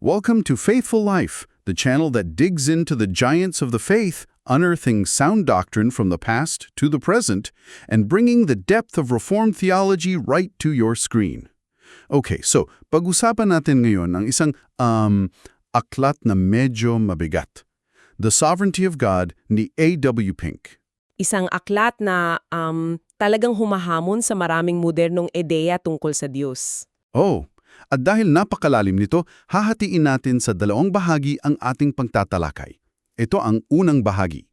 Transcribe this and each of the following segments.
Welcome to Faithful Life, the channel that digs into the giants of the faith, unearthing sound doctrine from the past to the present, and bringing the depth of Reformed theology right to your screen. Okay, so pag-usapan natin ngayon ang isang aklat na medyo mabigat. The Sovereignty of God ni A.W. Pink. Isang aklat na talagang humahamon sa maraming modernong ideya tungkol sa Diyos. Oh, at dahil napakalalim nito, hahatiin natin sa dalawang bahagi ang ating pagtatalakay. Ito ang unang bahagi.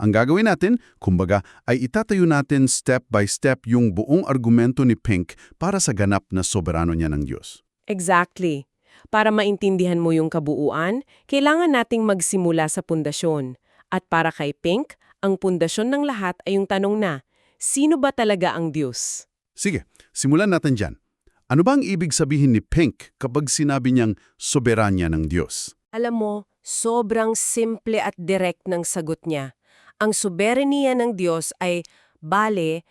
Ang gagawin natin, kumbaga, ay itatayo natin step by step yung buong argumento ni Pink para sa ganap na soberano niya ng Diyos. Exactly. Para maintindihan mo yung kabuuan, kailangan nating magsimula sa pundasyon. At para kay Pink, ang pundasyon ng lahat ay yung tanong na, sino ba talaga ang Diyos? Sige, simulan natin dyan. Ano ba ang ibig sabihin ni Pink kapag sinabi niyang soberanya ng Diyos? Alam mo, sobrang simple at direct ng sagot niya. Ang soberanya ng Diyos ay, bale,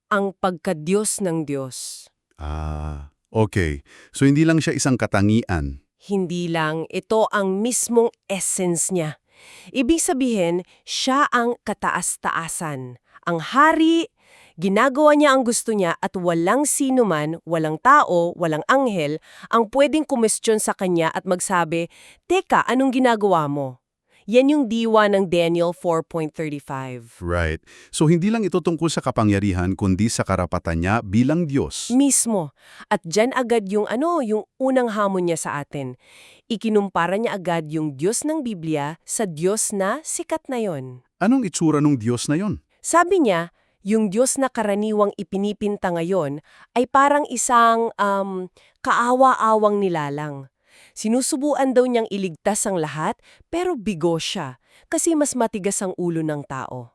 ang pagka-Diyos ng Diyos. Okay. So hindi lang siya isang katangian. Hindi lang, ito ang mismong essence niya. Ibig sabihin, siya ang kataas-taasan. Ang hari, ginagawa niya ang gusto niya at walang sino man, walang tao, walang anghel, ang pwedeng kumestyon sa kanya at magsabi, "Teka, anong ginagawa mo?" Yan yung diwa ng Daniel 4.35. Right. So hindi lang ito tungkol sa kapangyarihan kundi sa karapatan niya bilang Diyos. Mismo. At dyan agad yung yung unang hamon niya sa atin. Ikinumpara niya agad yung Diyos ng Biblia sa Diyos na sikat na yon. Anong itsura ng Diyos na yon? Sabi niya, yung Diyos na karaniwang ipinipinta ngayon ay parang isang kaawa-awang nilalang. Sinusubuan daw niyang iligtas ang lahat, pero bigo siya, kasi mas matigas ang ulo ng tao.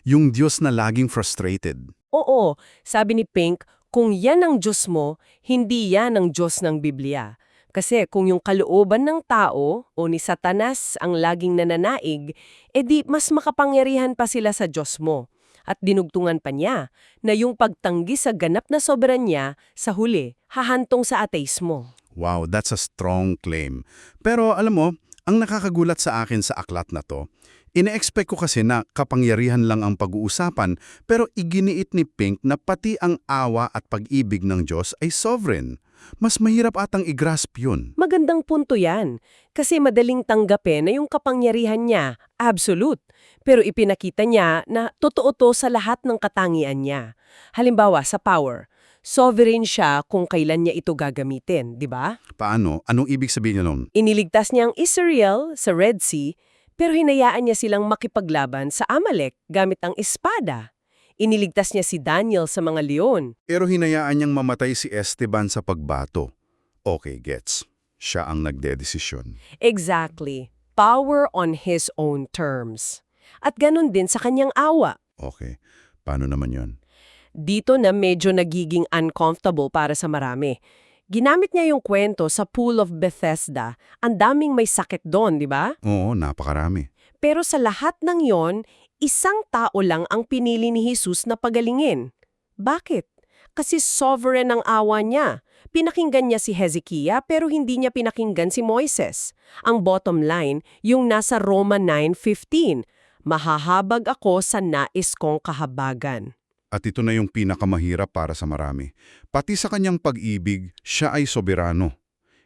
Yung Diyos na laging frustrated. Oo, sabi ni Pink, kung yan ang Diyos mo, hindi yan ang Diyos ng Biblia. Kasi kung yung kalooban ng tao o ni Satanas ang laging nananaig, edi mas makapangyarihan pa sila sa Diyos mo. At dinugtungan pa niya na yung pagtanggi sa ganap na soberanya sa huli, hahantong sa ateismo. Wow, that's a strong claim. Pero alam mo, ang nakakagulat sa akin sa aklat na to, ine-expect ko kasi na kapangyarihan lang ang pag-uusapan, pero iginiit ni Pink na pati ang awa at pag-ibig ng Diyos ay sovereign. Mas mahirap atang i-grasp yun. Magandang punto yan. Kasi madaling tanggapin na yung kapangyarihan niya, absolute. Pero ipinakita niya na totoo to sa lahat ng katangian niya. Halimbawa, sa power. Sovereign siya kung kailan niya ito gagamitin, di ba? Paano? Anong ibig sabihin niya nun? Iniligtas niya ang Israel sa Red Sea, pero hinayaan niya silang makipaglaban sa Amalek gamit ang espada. Iniligtas niya si Daniel sa mga leon. Pero hinayaan niyang mamatay si Esteban sa pagbato. Okay, gets. Siya ang nagdedesisyon. Exactly. Power on his own terms. At ganun din sa kanyang awa. Okay. Paano naman yon? Dito na medyo nagiging uncomfortable para sa marami. Ginamit niya yung kwento sa Pool of Bethesda. Ang daming may sakit doon, di ba? Oo, napakarami. Pero sa lahat ng yon, isang tao lang ang pinili ni Jesus na pagalingin. Bakit? Kasi sovereign ang awa niya. Pinakinggan niya si Hezekiah pero hindi niya pinakinggan si Moises. Ang bottom line, yung nasa Roma 9:15, mahahabag ako sa nais kong kahabagan. At ito na yung pinakamahirap para sa marami. Pati sa kanyang pag-ibig, siya ay soberano.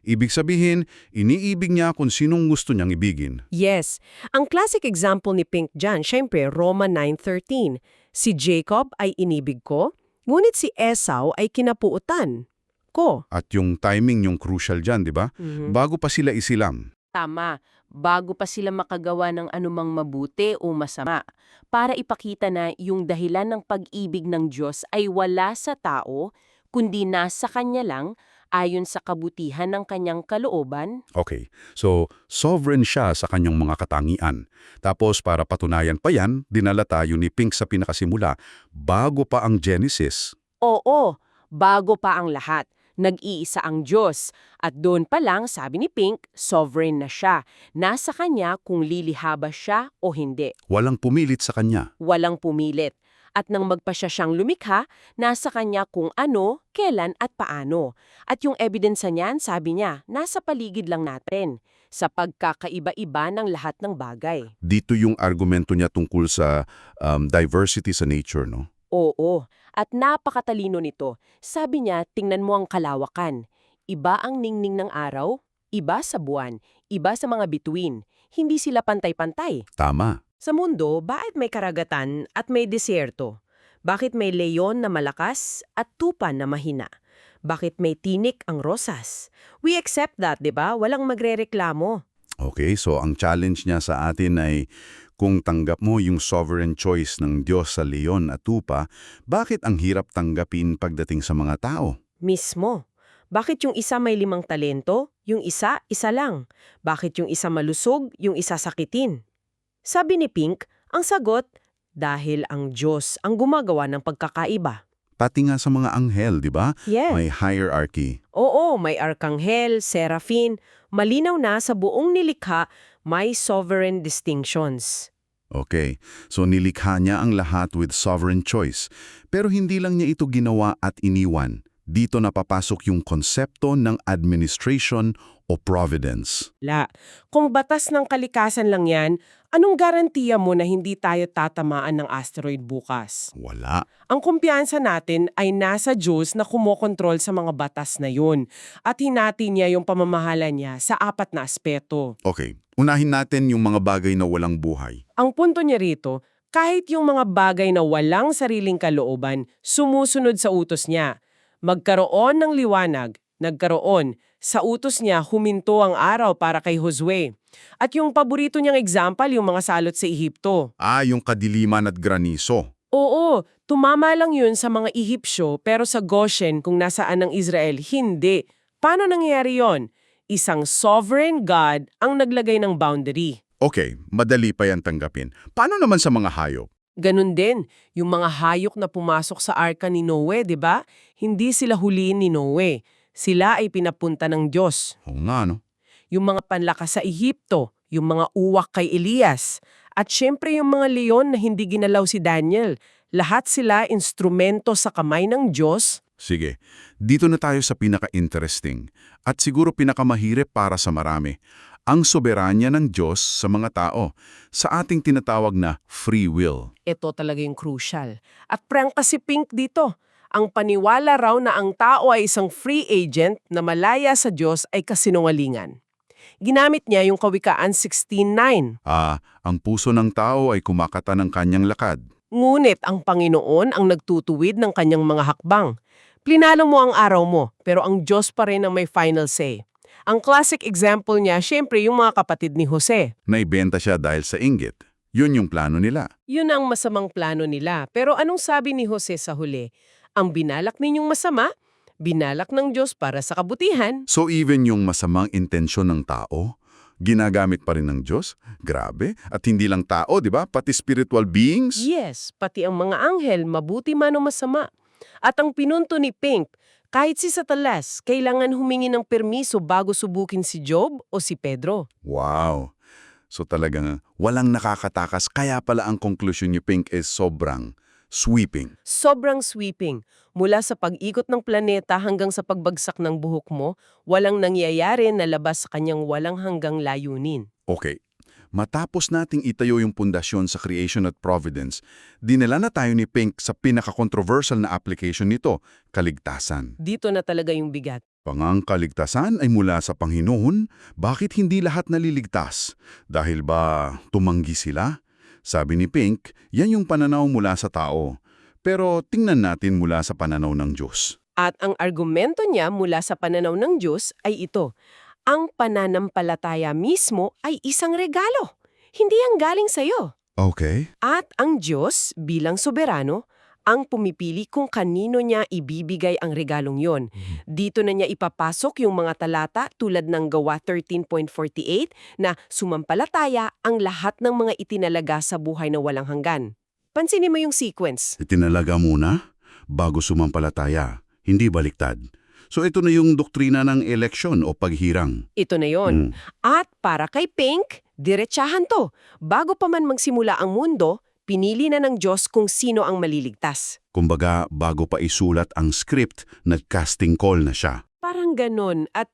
Ibig sabihin, iniibig niya kung sinong gusto niyang ibigin. Yes. Ang classic example ni Pink dyan, syempre, Roma 9:13. Si Jacob ay inibig ko, ngunit si Esau ay kinapuutan ko. At yung timing yung crucial dyan, di ba? Bago pa sila isilang. Tama. Bago pa sila makagawa ng anumang mabuti o masama. Para ipakita na yung dahilan ng pag-ibig ng Diyos ay wala sa tao, kundi nasa Kanya lang, ayon sa kabutihan ng Kanyang kalooban. Okay, so sovereign siya sa kanyang mga katangian. Tapos para patunayan pa yan, dinala tayo ni Pink sa pinakasimula, bago pa ang Genesis. Oo, bago pa ang lahat. Nag-iisa ang Diyos. At doon pa lang, sabi ni Pink, sovereign na siya. Nasa kanya kung lilihaba siya o hindi. Walang pumilit sa kanya. Walang pumilit. At nang magpasya siyang lumikha, nasa kanya kung ano, kailan at paano. At yung ebidensya niyan, sabi niya, nasa paligid lang natin, sa pagkakaiba-iba ng lahat ng bagay. Dito yung argumento niya tungkol sa diversity sa nature, no? Oo, at napakatalino nito. Sabi niya, tingnan mo ang kalawakan. Iba ang ningning ng araw, iba sa buwan, iba sa mga bituin. Hindi sila pantay-pantay. Tama. Sa mundo, bakit may karagatan at may desierto? Bakit may leyon na malakas at tupa na mahina? Bakit may tinik ang rosas? We accept that, di ba? Walang magrereklamo. Okay, so ang challenge niya sa atin ay kung tanggap mo yung sovereign choice ng Diyos sa leon at tupa, bakit ang hirap tanggapin pagdating sa mga tao? Mismo. Bakit yung isa may 5 talento, yung isa lang? Bakit yung isa malusog, yung isa sakitin? Sabi ni Pink, ang sagot, dahil ang Diyos ang gumagawa ng pagkakaiba. Pati nga sa mga anghel, di ba? Yes. May hierarchy. Oo, may arkanghel, serafin. Malinaw na sa buong nilikha, may sovereign distinctions. Okay, so nilikha niya ang lahat with sovereign choice. Pero hindi lang niya ito ginawa at iniwan. Dito napapasok yung konsepto ng administration o providence. Kung batas ng kalikasan lang yan, anong garantiya mo na hindi tayo tatamaan ng asteroid bukas? Wala. Ang kumpiyansa natin ay nasa Diyos na kumokontrol sa mga batas na yun at hinati niya yung pamamahala niya sa 4 na aspeto. Okay, unahin natin yung mga bagay na walang buhay. Ang punto niya rito, kahit yung mga bagay na walang sariling kalooban, sumusunod sa utos niya. Magkaroon ng liwanag, nagkaroon. Sa utos niya, huminto ang araw para kay Josue. At yung paborito niyang example, yung mga salot sa Ehipto. Yung kadiliman at granizo. Oo, tumama lang yun sa mga Ehipsyo, pero sa Goshen, kung nasaan ang Israel, hindi. Paano nangyayari yon? Isang sovereign God ang naglagay ng boundary. Okay, madali pa yan tanggapin. Paano naman sa mga hayop? Ganun din, yung mga hayok na pumasok sa arka ni Noe, di ba? Hindi sila huliin ni Noe. Sila ay pinapunta ng Diyos. Oo nga, no? Yung mga panlakas sa Ehipto, yung mga uwak kay Elias, at syempre yung mga leon na hindi ginalaw si Daniel. Lahat sila instrumento sa kamay ng Diyos. Sige, dito na tayo sa pinaka-interesting at siguro pinakamahirap para sa marami. Ang soberanya ng Diyos sa mga tao, sa ating tinatawag na free will. Ito talaga yung crucial. At prangka si Pink dito. Ang paniwala raw na ang tao ay isang free agent na malaya sa Diyos ay kasinungalingan. Ginamit niya yung Kawikaan 16:9. Ang puso ng tao ay kumakata ng kanyang lakad. Ngunit ang Panginoon ang nagtutuwid ng kanyang mga hakbang. Plinano mo ang araw mo, pero ang Diyos pa rin ang may final say. Ang classic example niya, syempre yung mga kapatid ni Jose. Naibenta siya dahil sa inggit. Yun yung plano nila. Yun ang masamang plano nila. Pero anong sabi ni Jose sa huli? Ang binalak ninyong masama, binalak ng Diyos para sa kabutihan. So even yung masamang intensyon ng tao, ginagamit pa rin ng Diyos? Grabe. At hindi lang tao, di ba? Pati spiritual beings? Yes, pati ang mga anghel, mabuti man o masama. At ang pinunto ni Pink, kahit si Satanas, kailangan humingi ng permiso bago subukin si Job o si Pedro. Wow. So talagang walang nakakatakas, kaya pala ang conclusion ni Pink is sobrang sweeping. Sobrang sweeping. Mula sa pag-ikot ng planeta hanggang sa pagbagsak ng buhok mo, walang nangyayari na labas sa kanyang walang hanggang layunin. Okay. Matapos nating itayo yung pundasyon sa creation at providence, dinala na tayo ni Pink sa pinaka-controversial na application nito, kaligtasan. Dito na talaga yung bigat. Pangang kaligtasan ay mula sa Panginoon, bakit hindi lahat naliligtas? Dahil ba tumanggi sila? Sabi ni Pink, yan yung pananaw mula sa tao. Pero tingnan natin mula sa pananaw ng Diyos. At ang argumento niya mula sa pananaw ng Diyos ay ito. Ang pananampalataya mismo ay isang regalo. Hindi ang galing sa'yo. Okay. At ang Diyos, bilang soberano, ang pumipili kung kanino niya ibibigay ang regalong yon. Dito na niya ipapasok yung mga talata tulad ng Gawa 13.48 na sumampalataya ang lahat ng mga itinalaga sa buhay na walang hanggan. Pansinin mo yung sequence. Itinalaga muna, bago sumampalataya, hindi baliktad. So ito na yung doktrina ng eleksyon o paghirang. Ito na yon. At para kay Pink, diretsahan to. Bago pa man magsimula ang mundo, Pinili na ng Diyos kung sino ang maliligtas. Kumbaga, bago pa isulat ang script, nag-casting call na siya. Parang ganon at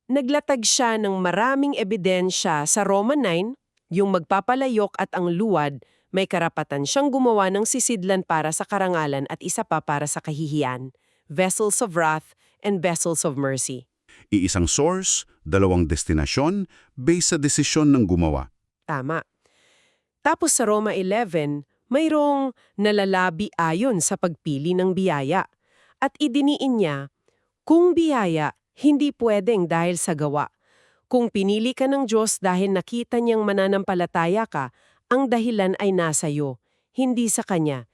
naglatag siya ng maraming ebidensya sa Roma 9, yung magpapalayok at ang luwad, may karapatan siyang gumawa ng sisidlan para sa karangalan at isa pa para sa kahihiyan, vessels of wrath and vessels of mercy. Iisang source, dalawang destinasyon, based sa desisyon ng gumawa. Tama. Tapos sa Roma 11, mayroong nalalabi ayon sa pagpili ng biyaya. At idiniin niya, kung biyaya, hindi pwedeng dahil sa gawa. Kung pinili ka ng Diyos dahil nakita niyang mananampalataya ka, ang dahilan ay nasa iyo, hindi sa Kanya.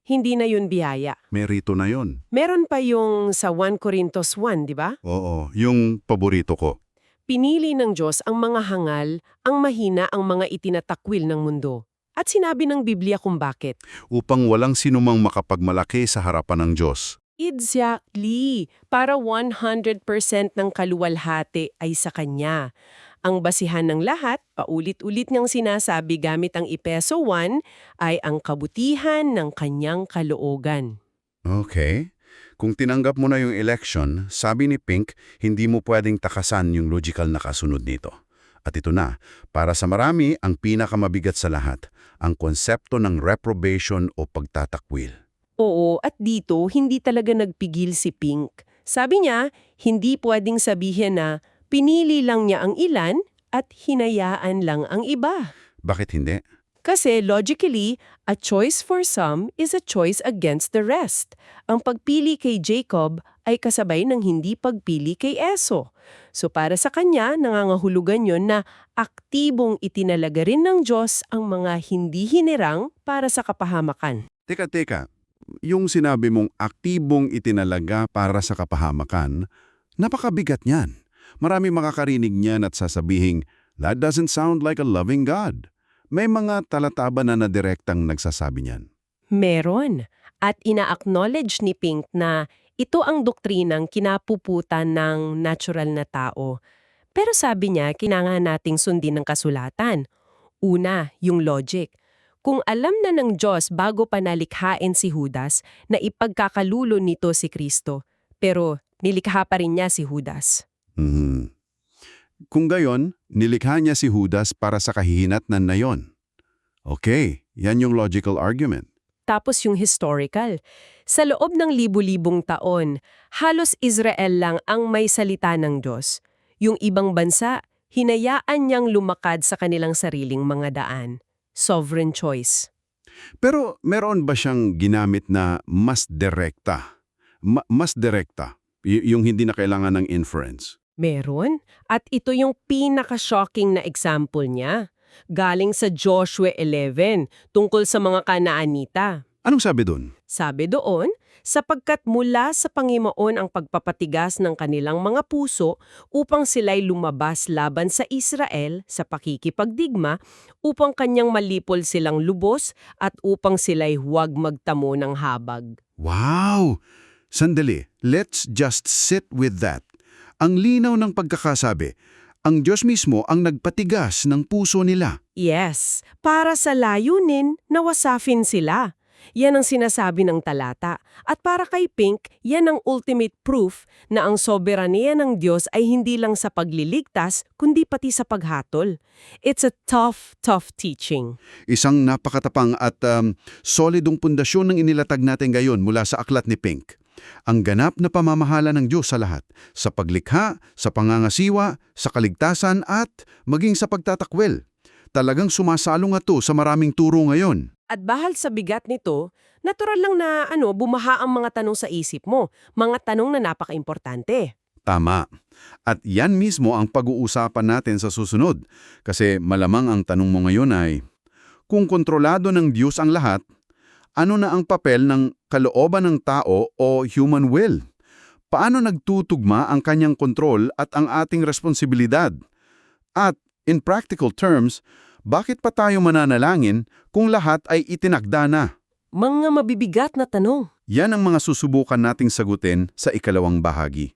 Hindi na yun biyaya. Merito na yon. Meron pa yung sa 1 Corinthos 1, di ba? Oo, yung paborito ko. Pinili ng Diyos ang mga hangal, ang mahina ang mga itinatakwil ng mundo. At sinabi ng Biblia kung bakit. Upang walang sinumang makapagmalaki sa harapan ng Diyos. Exactly. Para 100% ng kaluwalhati ay sa Kanya. Ang basihan ng lahat, paulit-ulit niyang sinasabi gamit ang Epeso 1, ay ang kabutihan ng Kanyang kaloogan. Okay. Kung tinanggap mo na yung election, sabi ni Pink, hindi mo pwedeng takasan yung logical na kasunod nito. At ito na, para sa marami, ang pinakamabigat sa lahat, ang konsepto ng reprobation o pagtatakwil. Oo, at dito, hindi talaga nagpigil si Pink. Sabi niya, hindi pwedeng sabihin na pinili lang niya ang ilan at hinayaan lang ang iba. Bakit hindi? Kasi logically, a choice for some is a choice against the rest. Ang pagpili kay Jacob ay kasabay ng hindi pagpili kay Esau. So para sa kanya, nangangahulugan yon na aktibong itinalaga rin ng Diyos ang mga hindi hinirang para sa kapahamakan. Teka. Yung sinabi mong aktibong itinalaga para sa kapahamakan, napakabigat niyan. Marami makakarinig niyan at sasabihing, that doesn't sound like a loving God. May mga talataba na direktang nagsasabi niyan. Meron. At ina-acknowledge ni Pink na ito ang doktrinang kinapuputan ng natural na tao. Pero sabi niya, kailangan nating sundin ng kasulatan. Una, yung logic. Kung alam na ng Diyos bago pa nalikhain si Judas na ipagkakalulo nito si Kristo, pero nilikha pa rin niya si Judas. Kung gayon, nilikha niya si Judas para sa kahihinatnan na yon. Okay, yan yung logical argument. Tapos yung historical. Sa loob ng libu-libong taon, halos Israel lang ang may salita ng Diyos. Yung ibang bansa, hinayaan niyang lumakad sa kanilang sariling mga daan. Sovereign choice. Pero meron ba siyang ginamit na mas direkta? Mas direkta, yung hindi na kailangan ng inference? Meron. At ito yung pinaka-shocking na example niya. Galing sa Joshua 11, tungkol sa mga Kanaanita. Anong sabi dun? Sabi doon, sapagkat mula sa Panginoon ang pagpapatigas ng kanilang mga puso upang sila'y lumabas laban sa Israel sa pakikipagdigma, upang kanyang malipol silang lubos at upang sila'y huwag magtamo ng habag. Wow! Sandali, let's just sit with that. Ang linaw ng pagkakasabi, ang Diyos mismo ang nagpatigas ng puso nila. Yes, para sa layunin na wasafin sila. Yan ang sinasabi ng talata. At para kay Pink, yan ang ultimate proof na ang soberanya ng Diyos ay hindi lang sa pagliligtas, kundi pati sa paghatol. It's a tough teaching. Isang napakatapang at solidong pundasyon ng inilatag natin ngayon mula sa aklat ni Pink. Ang ganap na pamamahala ng Diyos sa lahat, sa paglikha, sa pangangasiwa, sa kaligtasan at maging sa pagtatakwil. Talagang sumasalong ito sa maraming turo ngayon. At bahal sa bigat nito, natural lang na bumaha ang mga tanong sa isip mo, mga tanong na napaka-importante. Tama. At yan mismo ang pag-uusapan natin sa susunod. Kasi malamang ang tanong mo ngayon ay, kung kontrolado ng Diyos ang lahat, ano na ang papel ng kalooban ng tao o human will? Paano nagtutugma ang kanyang kontrol at ang ating responsibilidad? At, in practical terms, bakit pa tayo mananalangin kung lahat ay itinakda na? Mga mabibigat na tanong. Yan ang mga susubukan nating sagutin sa ikalawang bahagi.